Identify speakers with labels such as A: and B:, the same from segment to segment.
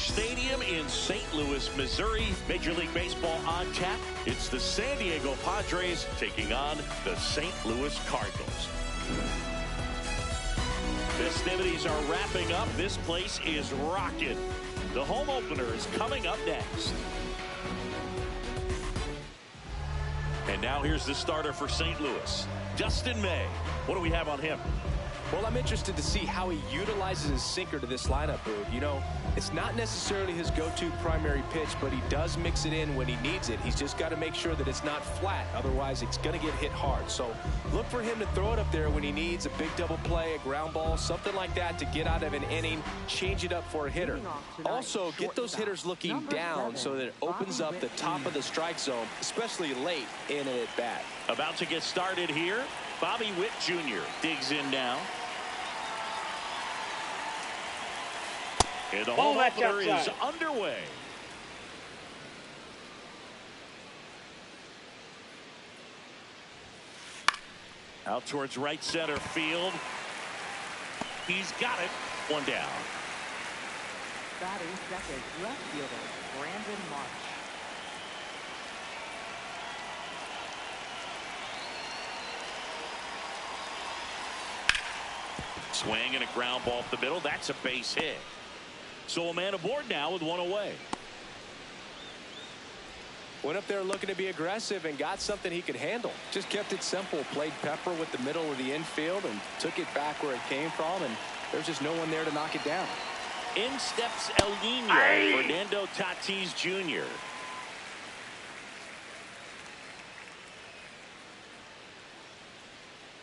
A: Stadium in St. Louis, Missouri. Major League Baseball on tap. It's the San Diego Padres taking on the St. Louis Cardinals. Festivities are wrapping up. This place is rocking. The home opener is coming up next. And now here's the starter for St. Louis, Dustin May. What do we have on him?
B: Well, I'm interested to see how he utilizes his sinker to this lineup, Boog. You know, it's not necessarily his go-to primary pitch, but he does mix it in when he needs it. He's just got to make sure that it's not flat. Otherwise, it's going to get hit hard. So look for him to throw it up there when he needs a big double play, a ground ball, something like that to get out of an inning, change it up for a hitter. Also, get those hitters looking down so that it opens up the top of the strike zone, especially late in an at-bat.
A: About to get started here. Bobby Witt Jr. digs in now. And the home opener is underway. Out towards right center field. He's got it. One down.
C: Batting second, left fielder Brandon Marsh.
A: Swing and a ground ball up the middle. That's a base hit. So a man aboard now with one away.
B: Went up there looking to be aggressive and got something he could handle. Just kept it simple. Played pepper with the middle of the infield and took it back where it came from. And there's just no one there to knock it down.
A: In steps El Nino, Fernando Tatis Jr.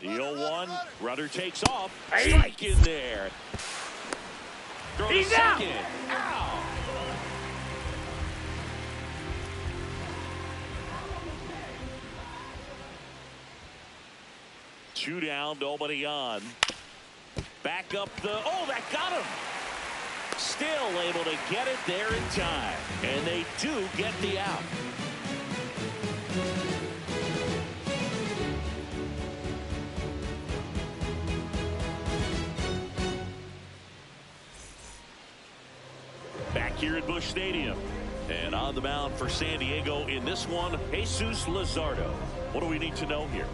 A: The 0-1, runner takes off. Strike in there. Throw to second. Ow. Two down, nobody on. Back up the, oh, that got him. Still able to get it there in time. And they do get the out. Back here at Busch Stadium. And on the mound for San Diego in this one, Jesus Luzardo. What do we need to know here?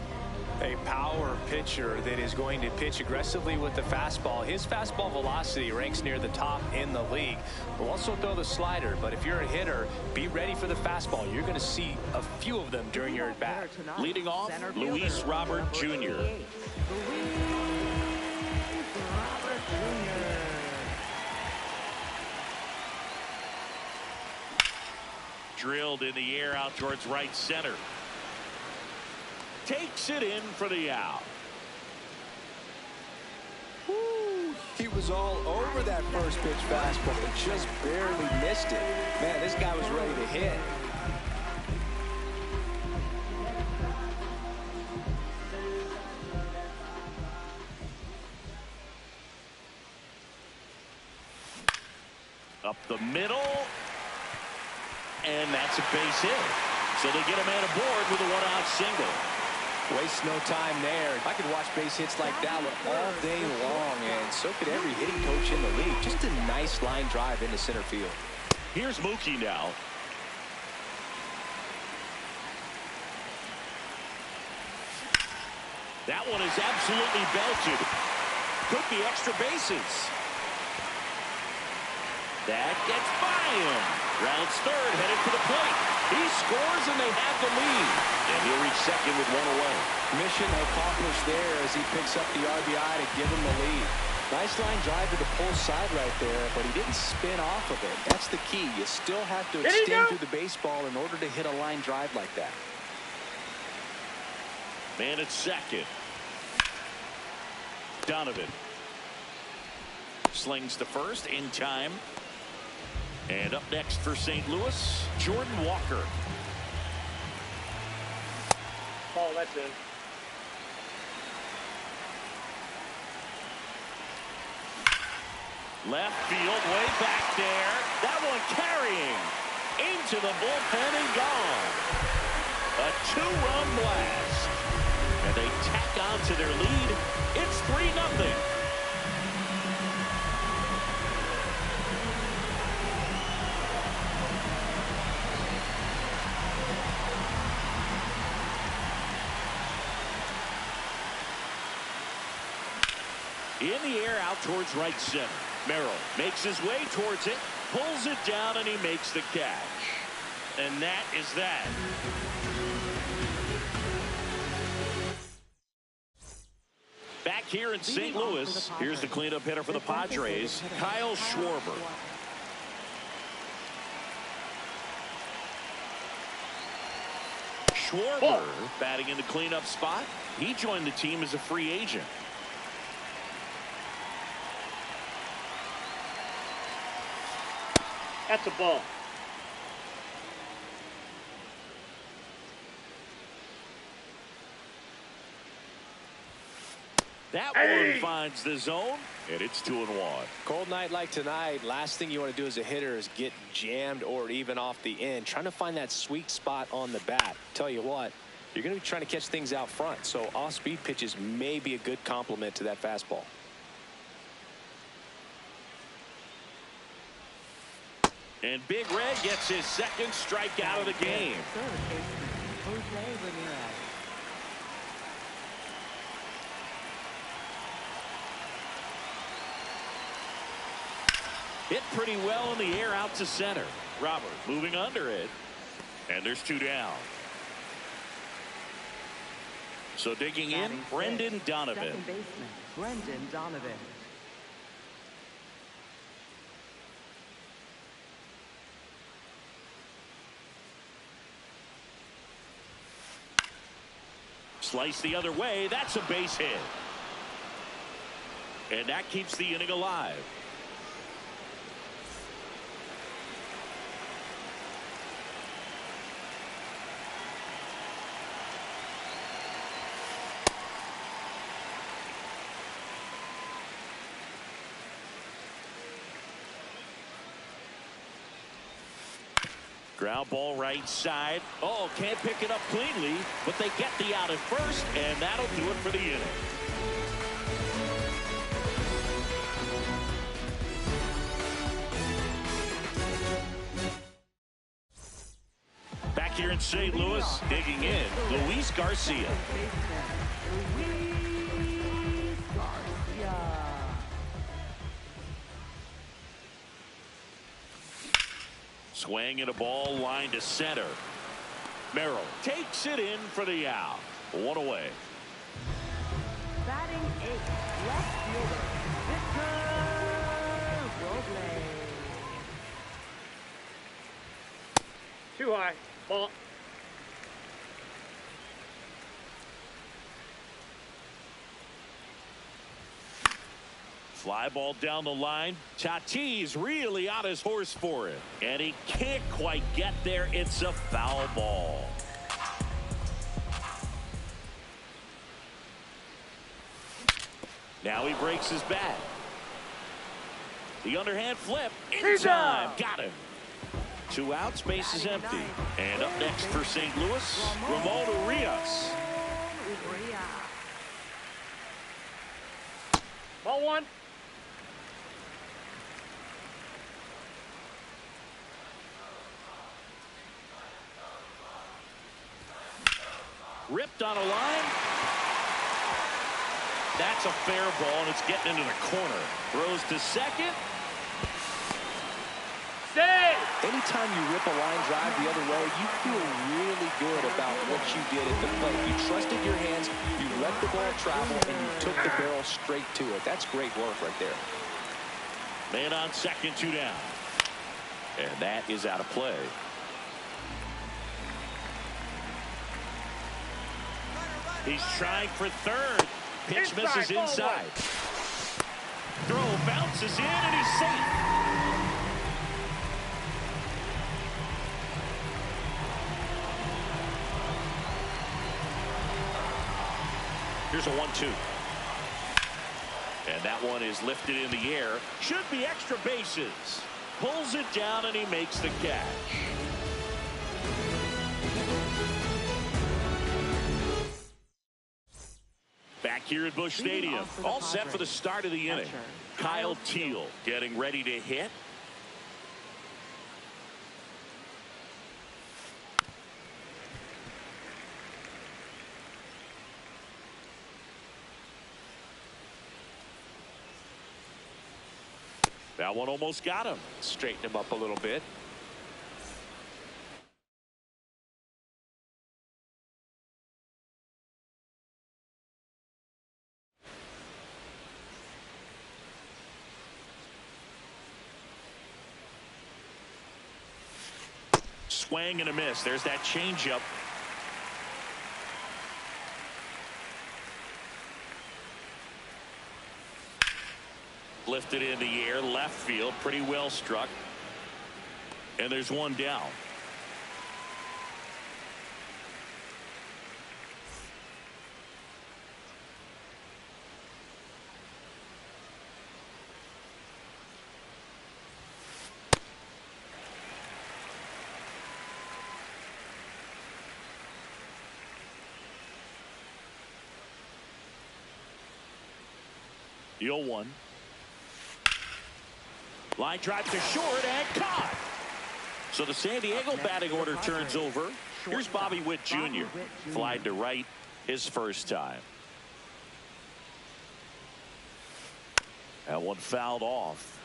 B: A power pitcher that is going to pitch aggressively with the fastball. His fastball velocity ranks near the top in the league. Will also throw the slider, but if you're a hitter, be ready for the fastball. You're going to see a few of them during your at-bat.
A: Leading off, Luis Robert Jr. Drilled in the air out towards right center. Takes it in for the out.
B: Woo, he was all over that first pitch fastball, but just barely missed it. Man, this guy was ready to hit.
A: Up the middle. And that's a base hit. So they get a man aboard with a one-out single.
B: Waste no time there. I could watch base hits like that one all day long, and so could every hitting coach in the league. Just a nice line drive into center field.
A: Here's Mookie now. That one is absolutely belted. Could be extra bases. That gets by him. Rounds third, headed for the plate. He scores and they have the lead. And he'll reach second with one away.
B: Mission accomplished there as he picks up the RBI to give him the lead. Nice line drive to the pull side right there, but he didn't spin off of it. That's the key. You still have to extend through the baseball in order to hit a line drive like that.
A: Man at second. Donovan. Slings to first in time. And up next for St. Louis, Jordan Walker.
D: Oh, that's it.
A: Left field, way back there. That one carrying into the bullpen and gone. A two-run blast. And they tack on to their lead. It's 3-0. In the air out towards right center. Merrill makes his way towards it, pulls it down, and he makes the catch. And that is that. Back here in St. Louis, here's the cleanup hitter for the Padres, Kyle Schwarber. Schwarber batting in the cleanup spot. He joined the team as a free agent.
D: That's a ball.
A: That one finds the zone, and it's 2-1.
B: Cold night like tonight, last thing you want to do as a hitter is get jammed or even off the end. Trying to find that sweet spot on the bat. Tell you what, you're going to be trying to catch things out front, so off-speed pitches may be a good complement to that fastball.
A: And Big Red gets his second strikeout of the game. Hit pretty well in the air out to center. Robert moving under it. And there's 2 down. So digging in, Brendan Donovan.
C: Second baseman, Brendan Donovan.
A: Slice the other way. That's a base hit. And that keeps the inning alive. Ground ball right side. Oh, can't pick it up cleanly, but they get the out at first, and that'll do it for the inning. Back here in St. Louis, digging in, Luis Garcia. Swing and a ball line to center. Merrill takes it in for the out. 1 away.
C: Batting 8th, left fielder, Victor Robles.
D: Too high. Ball.
A: Fly ball down the line. Tatis really on his horse for it. And he can't quite get there. It's a foul ball. Now he breaks his bat. The underhand flip. In time. Got him. 2 outs. Base is empty. And up next for St. Louis, Ramon Urias.
D: Ball 1.
A: Ripped on a line. That's a fair ball, and it's getting into the corner. Throws to second.
D: Stay!
B: Anytime you rip a line drive the other way, you feel really good about what you did at the plate. You trusted your hands, you let the ball travel, and you took the barrel straight to it. That's great work right there.
A: Man on second, 2 down. And that is out of play. He's trying for third. Pitch misses inside. Throw bounces in, and he's safe. Here's a 1-2. And that one is lifted in the air. Should be extra bases. Pulls it down, and he makes the catch. Back here at Busch Stadium, all set for the start of the inning. Kyle Teal getting ready to hit. That one almost got him.
B: Straighten him up a little bit.
A: Swing and a miss. There's that changeup. Lifted in the air, left field, pretty well struck. And there's one down. The 0-1. Line drive to short and caught. So the San Diego batting order turns over. Here's Bobby Witt Jr. Flied to right his first time. That one fouled off.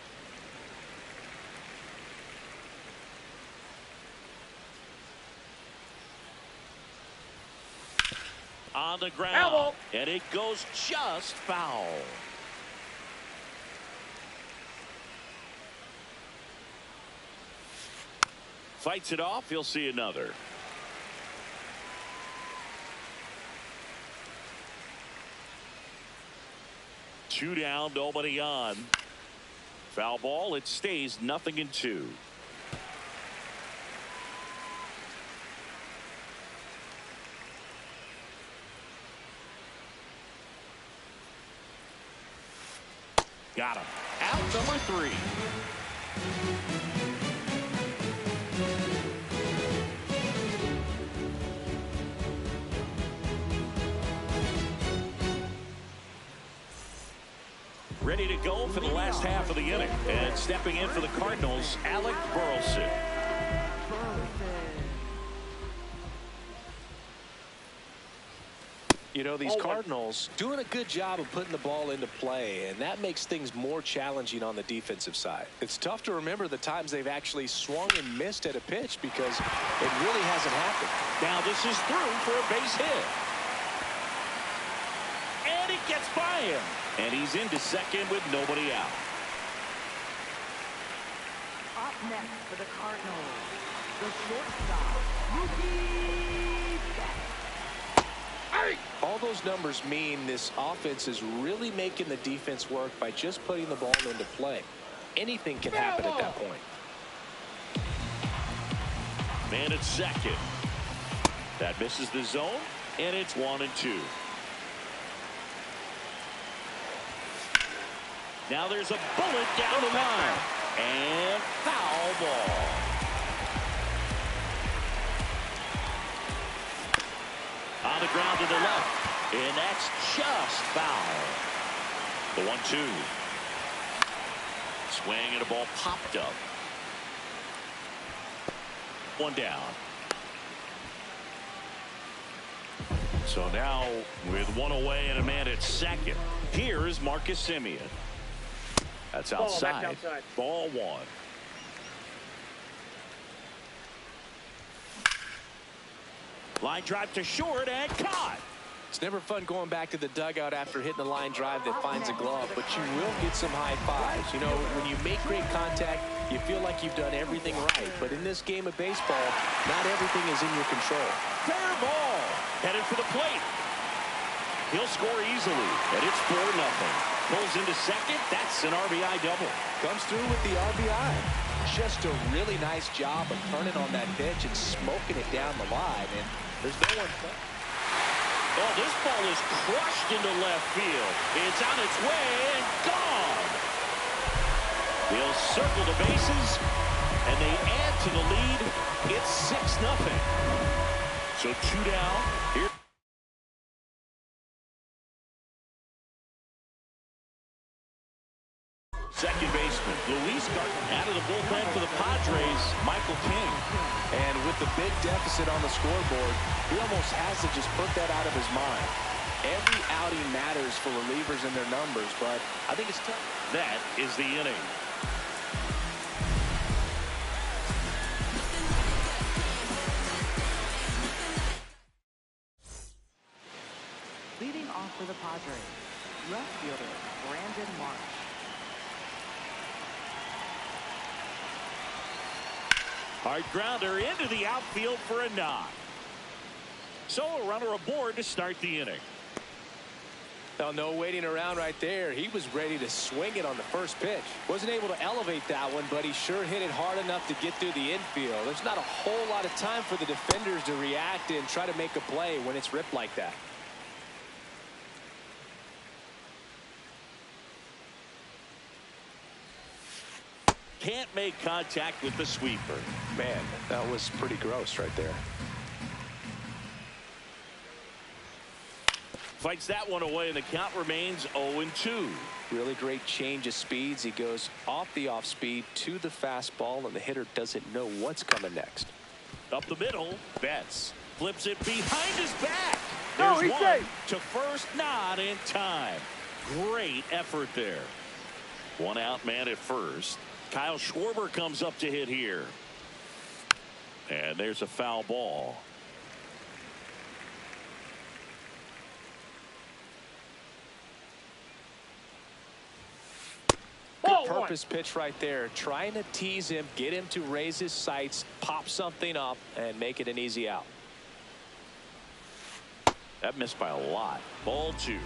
A: On the ground.
D: Elbow.
A: And it goes just foul. Fights it off. He'll see another. Two down, nobody on. Foul ball. It stays 0-2. Got him. Out number 3. Ready to go for the last half of the inning. And stepping in for the Cardinals, Alec Burleson.
B: You know, these Cardinals doing a good job of putting the ball into play, and that makes things more challenging on the defensive side. It's tough to remember the times they've actually swung and missed at a pitch because it really hasn't happened.
A: Now this is through for a base hit. And it gets by him. And he's into second with nobody out.
C: Up next for the Cardinals, the shortstop, Mookie Betts.
B: All those numbers mean this offense is really making the defense work by just putting the ball into play. Anything can happen at that point.
A: Man at second. That misses the zone, and it's 1-2. Now there's a bullet down the line. And foul ball. On the ground to the left. And that's just foul. The 1-2. Swing and a ball popped up. One down. So now with one away and a man at second, here is Marcus Semien. That's outside. Ball 1. Line drive to short and caught.
B: It's never fun going back to the dugout after hitting a line drive that finds a glove, but you will get some high fives. You know, when you make great contact, you feel like you've done everything right. But in this game of baseball, not everything is in your control.
A: Fair ball. Headed for the plate. He'll score easily, and it's 4-0. Pulls into second. That's an RBI double.
B: Comes through with the RBI. Just a really nice job of turning on that pitch and smoking it down the line. And there's no one.
A: Oh, this ball is crushed into left field. It's on its way and gone. They'll circle the bases, and they add to the lead. It's 6-0. So 2 down. Here. Second baseman, Luis Garcia. Out of the bullpen for the Padres, Michael King.
B: And with the big deficit on the scoreboard, he almost has to just put that out of his mind. Every outing matters for relievers and their numbers, but I think it's tough.
A: That is the inning.
C: off for the Padres. Left fielder, Brandon Marsh.
A: Hard grounder into the outfield for a knock. So a runner aboard to start the inning.
B: Now, no waiting around right there. He was ready to swing it on the first pitch. Wasn't able to elevate that one, but he sure hit it hard enough to get through the infield. There's not a whole lot of time for the defenders to react and try to make a play when it's ripped like that.
A: Can't make contact with the sweeper.
B: Man, that was pretty gross right there.
A: Fights that one away, and the count remains 0-2.
B: Really great change of speeds. He goes off the off speed to the fastball, and the hitter doesn't know what's coming next.
A: Up the middle, Betts flips it behind his back.
D: No,
A: There's
D: he's
A: one
D: safe.
A: to first, not in time. Great effort there. One out man at first. Kyle Schwarber comes up to hit here. And there's a foul ball.
B: Good purpose pitch right there. Trying to tease him, get him to raise his sights, pop something up, and make it an easy out.
A: That missed by a lot. Ball 2.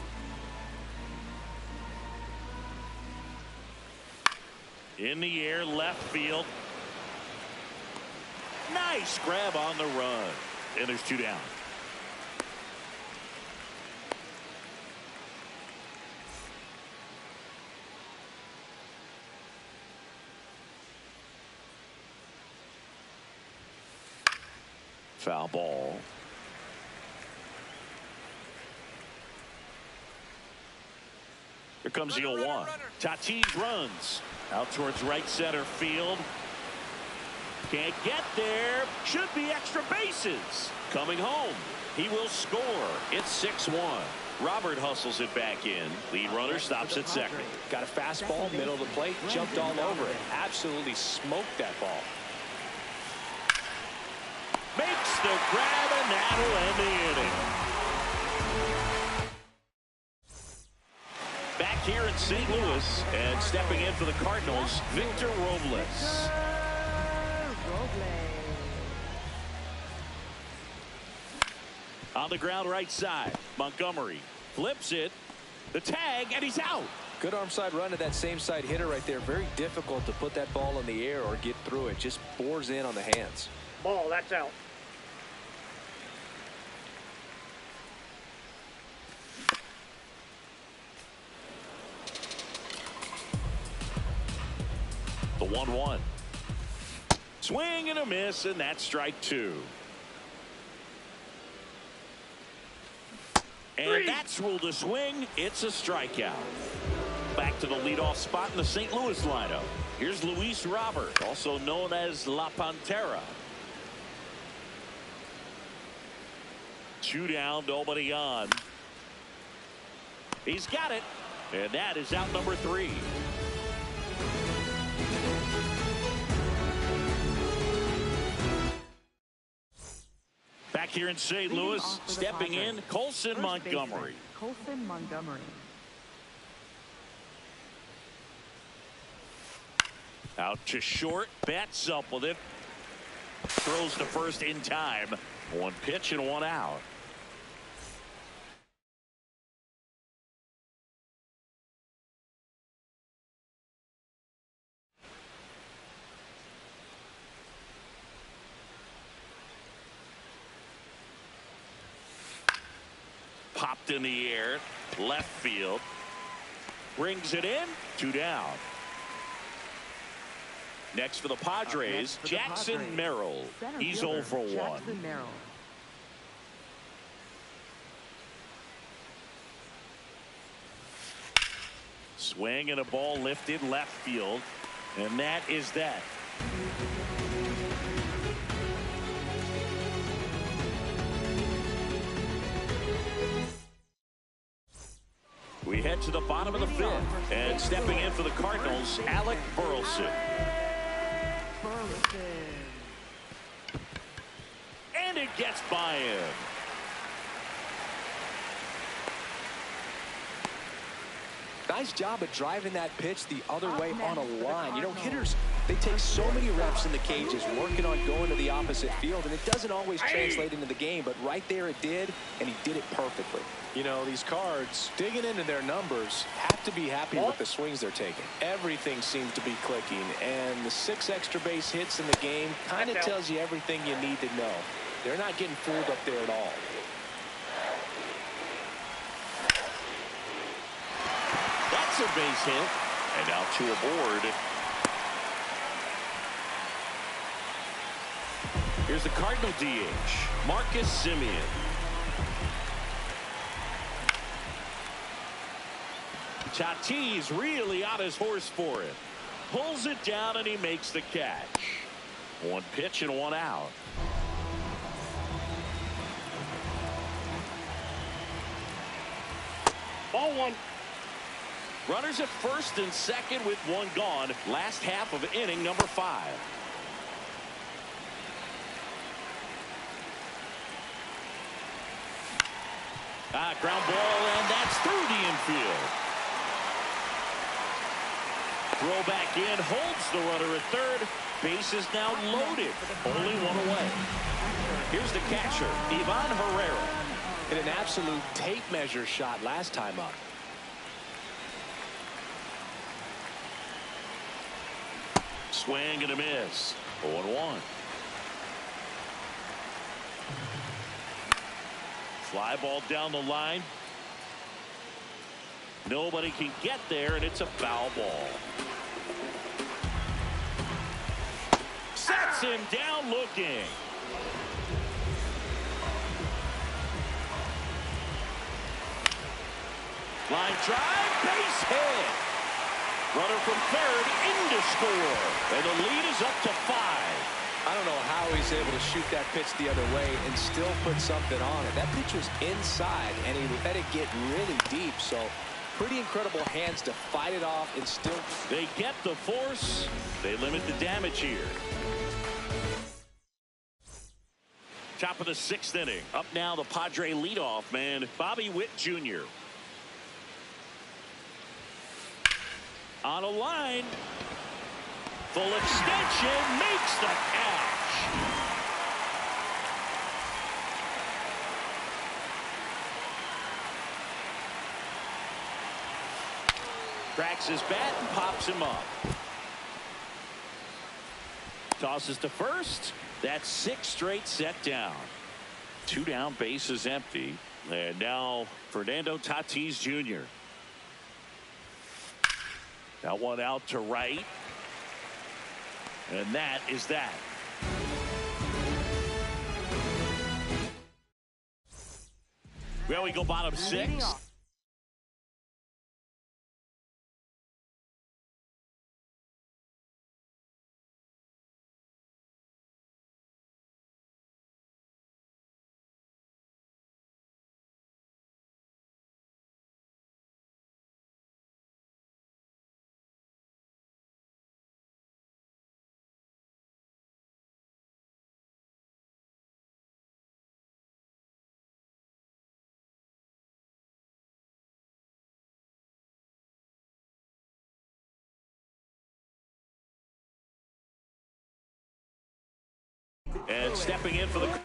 A: In the air, left field. Nice grab on the run. And there's 2 down. Foul ball. Here comes the 0-1. Tatis runs out towards right center field. Can't get there. Should be extra bases. Coming home. He will score. It's 6-1. Robert hustles it back in. Lead runner stops at second.
B: Got a fastball, middle of the plate, jumped all over it. Absolutely smoked that ball.
A: Makes the grab, and that'll end the inning. Back here in St. Louis, and stepping in for the Cardinals, Victor Robles. On the ground right side, Montgomery flips it. The tag, and he's out.
B: Good arm side run to that same side hitter right there. Very difficult to put that ball in the air or get through it. Just bores in on the hands.
D: Ball, that's out.
A: The 1-1. Swing and a miss, and that's strike 2. And that's ruled a swing. It's a strikeout. Back to the leadoff spot in the St. Louis lineup. Here's Luis Robert, also known as La Pantera. 2 down, nobody on. He's got it, and that is out number 3. Back here in St. Louis, stepping in, Colson Montgomery.
C: Colson Montgomery.
A: Out to short, Betts up with it. Throws to first in time. 1 pitch and 1 out. Popped in the air, left field. Brings it in, 2 down. Next for the Padres, Jackson Merrill. He's 0 for 1.
C: Jackson Merrill.
A: Swing and a ball lifted left field, and that is that. We head to the bottom of the 5th, and stepping in for the Cardinals, Alec Burleson. And it gets by him.
B: nice job of driving that pitch the other way on a line. You know, hitters, they take so many reps in the cages working on going to the opposite field, and it doesn't always translate into the game, but right there it did, and he did it perfectly. You know, these Cards, digging into their numbers, have to be happy with the swings they're taking. Everything seems to be clicking, and the 6 extra base hits in the game kind of tells you everything you need to know. They're not getting fooled up there at all.
A: That's a base hit. And now 2 aboard. Here's the Cardinal DH, Marcus Semien. Tatis really on his horse for it. Pulls it down and he makes the catch. 1 pitch and 1 out.
D: Ball 1.
A: Runners at first and second with 1 gone. Last half of inning number 5. Ground ball, and that's through the infield. Throw back in, holds the runner at third. Base is now loaded. Only 1 away. Here's the catcher, Ivan Herrera.
B: Hit an absolute tape measure shot last time up.
A: Swing and a miss. 0-1. Fly ball down the line. Nobody can get there, and it's a foul ball. Sets him down looking. Line drive, base hit. Runner from third in to score, and the lead is up to 5.
B: I don't know how he's able to shoot that pitch the other way and still put something on it. That pitch was inside, and he let it get really deep, so pretty incredible hands to fight it off and still.
A: They get the force. They limit the damage here. Top of the 6th inning. Up now the Padre leadoff man, Bobby Witt Jr. On a line. Full extension, makes the catch. Cracks his bat and pops him up. Tosses to first. That's 6 straight set down. 2 down, bases empty. And now Fernando Tatis Jr. That one out to right. And that is that. Well, we go bottom 6. And stepping in for the